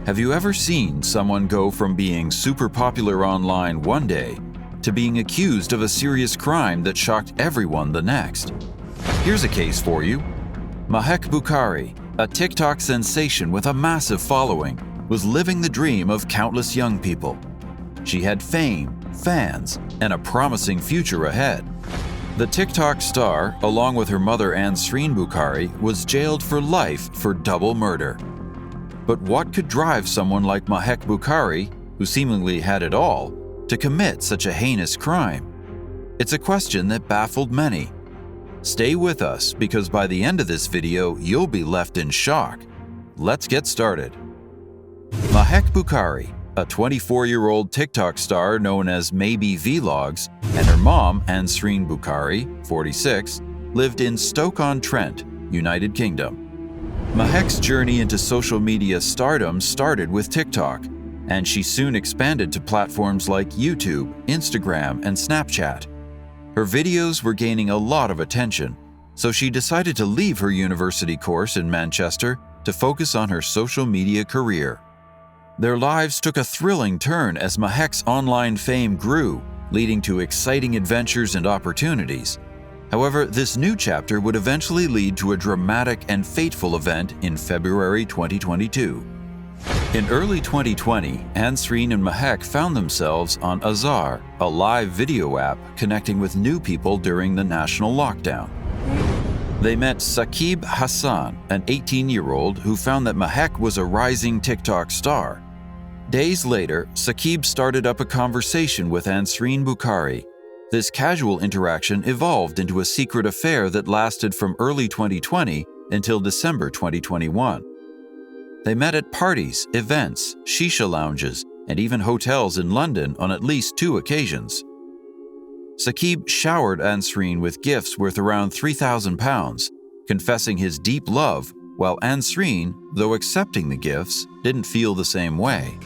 Have you ever seen someone go from being super popular online one day to being accused of a serious crime that shocked everyone the next? Here's a case for you. Mahek Bukhari, a TikTok sensation with a massive following, was living the dream of countless young people. She had fame, fans, and a promising future ahead. The TikTok star, along with her mother Ansreen Bukhari, was jailed for life for double murder. But what could drive someone like Mahek Bukhari, who seemingly had it all, to commit such a heinous crime? It's a question that baffled many. Stay with us because by the end of this video, you'll be left in shock. Let's get started. Mahek Bukhari, a 24-year-old TikTok star known as Maybe Vlogs, and her mom, Ansreen Bukhari, 46, lived in Stoke-on-Trent, United Kingdom. Mahek's journey into social media stardom started with TikTok, and she soon expanded to platforms like YouTube, Instagram, and Snapchat. Her videos were gaining a lot of attention, so she decided to leave her university course in Manchester to focus on her social media career. Their lives took a thrilling turn as Mahek's online fame grew, leading to exciting adventures and opportunities. However, this new chapter would eventually lead to a dramatic and fateful event in February 2022. In early 2020, Ansreen and Mahek found themselves on Azar, a live video app connecting with new people during the national lockdown. They met Saqib Hassan, an 18-year-old who found that Mahek was a rising TikTok star. Days later, Saqib started up a conversation with Ansreen Bukhari. This casual interaction evolved into a secret affair that lasted from early 2020 until December 2021. They met at parties, events, shisha lounges, and even hotels in London on at least 2 occasions. Saqib showered Ansreen with gifts worth around £3,000, confessing his deep love, while Ansreen, though accepting the gifts, didn't feel the same way.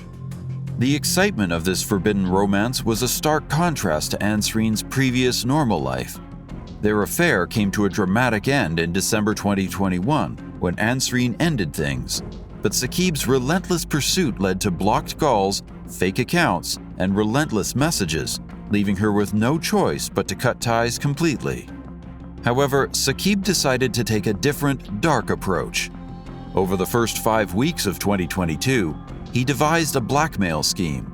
The excitement of this forbidden romance was a stark contrast to Ansreen's previous normal life. Their affair came to a dramatic end in December 2021 when Ansreen ended things, but Saqib's relentless pursuit led to blocked calls, fake accounts, and relentless messages, leaving her with no choice but to cut ties completely. However, Saqib decided to take a different, dark approach. Over the first 5 weeks of 2022, he devised a blackmail scheme.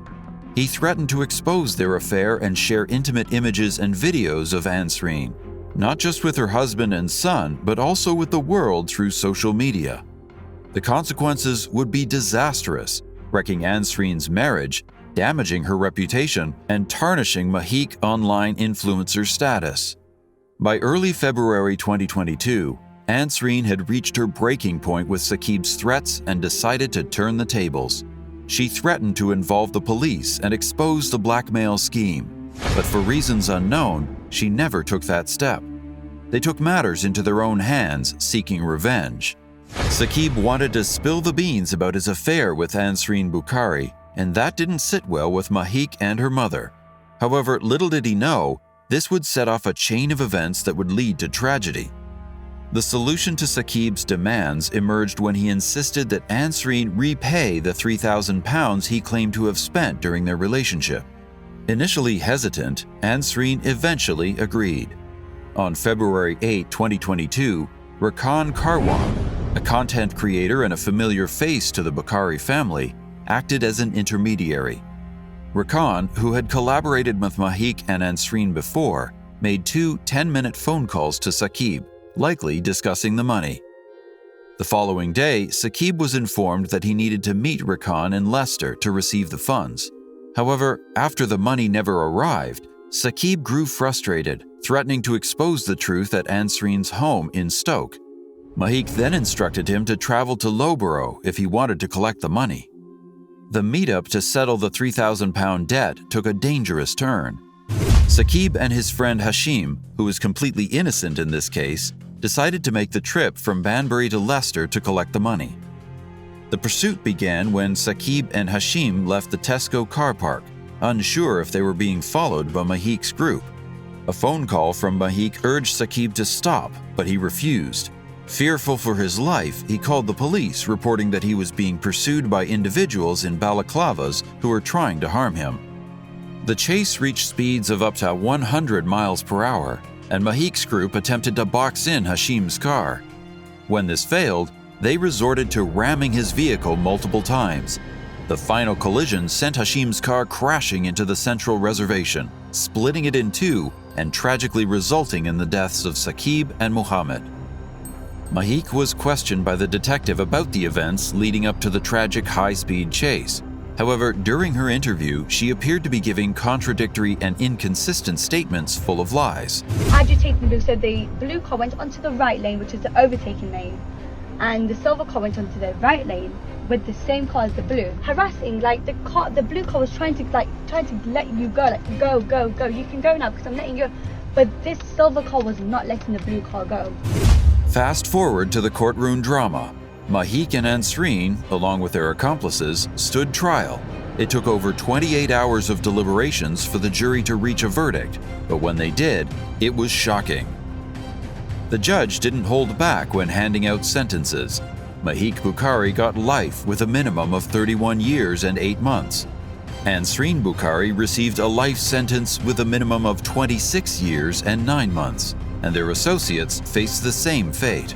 He threatened to expose their affair and share intimate images and videos of Ansreen, not just with her husband and son, but also with the world through social media. The consequences would be disastrous, wrecking Ansreen's marriage, damaging her reputation, and tarnishing Mahek's online influencer status. By early February 2022, Ansreen had reached her breaking point with Saqib's threats and decided to turn the tables. She threatened to involve the police and expose the blackmail scheme, but for reasons unknown, she never took that step. They took matters into their own hands, seeking revenge. Saqib wanted to spill the beans about his affair with Ansreen Bukhari, and that didn't sit well with Mahek and her mother. However, little did he know, this would set off a chain of events that would lead to tragedy. The solution to Saqib's demands emerged when he insisted that Ansreen repay the £3,000 he claimed to have spent during their relationship. Initially hesitant, Ansreen eventually agreed. On February 8, 2022, Rakan Karwan, a content creator and a familiar face to the Bukhari family, acted as an intermediary. Rakan, who had collaborated with Mahek and Ansreen before, made 2 10-minute phone calls to Saqib, likely discussing the money. The following day, Saqib was informed that he needed to meet Rakan in Leicester to receive the funds. However, after the money never arrived, Saqib grew frustrated, threatening to expose the truth at Ansreen's home in Stoke. Mahek then instructed him to travel to Loughborough if he wanted to collect the money. The meetup to settle the £3,000 debt took a dangerous turn. Saqib and his friend Hashim, who was completely innocent in this case, decided to make the trip from Banbury to Leicester to collect the money. The pursuit began when Saqib and Hashim left the Tesco car park, unsure if they were being followed by Mahek's group. A phone call from Mahek urged Saqib to stop, but he refused. Fearful for his life, he called the police, reporting that he was being pursued by individuals in balaclavas who were trying to harm him. The chase reached speeds of up to 100 miles per hour, and Mahek's group attempted to box in Hashim's car. When this failed, they resorted to ramming his vehicle multiple times. The final collision sent Hashim's car crashing into the central reservation, splitting it in two and tragically resulting in the deaths of Saqib and Muhammad. Mahek was questioned by the detective about the events leading up to the tragic high-speed chase. However, during her interview, she appeared to be giving contradictory and inconsistent statements full of lies. Agitating blue, so the blue car went onto the right lane, which is the overtaking lane, and the silver car went onto the right lane with the same car as the blue. Harassing, like the blue car was trying to let you go, like go, you can go now because I'm letting you go. But this silver car was not letting the blue car go. Fast forward to the courtroom drama. Mahek and Ansreen, along with their accomplices, stood trial. It took over 28 hours of deliberations for the jury to reach a verdict, but when they did, it was shocking. The judge didn't hold back when handing out sentences. Mahek Bukhari got life with a minimum of 31 years and 8 months. Ansreen Bukhari received a life sentence with a minimum of 26 years and 9 months, and their associates faced the same fate.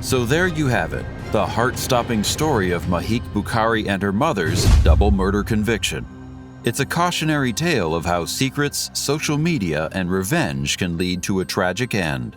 So there you have it, the heart-stopping story of Mahek Bukhari and her mother's double murder conviction. It's a cautionary tale of how secrets, social media, and revenge can lead to a tragic end.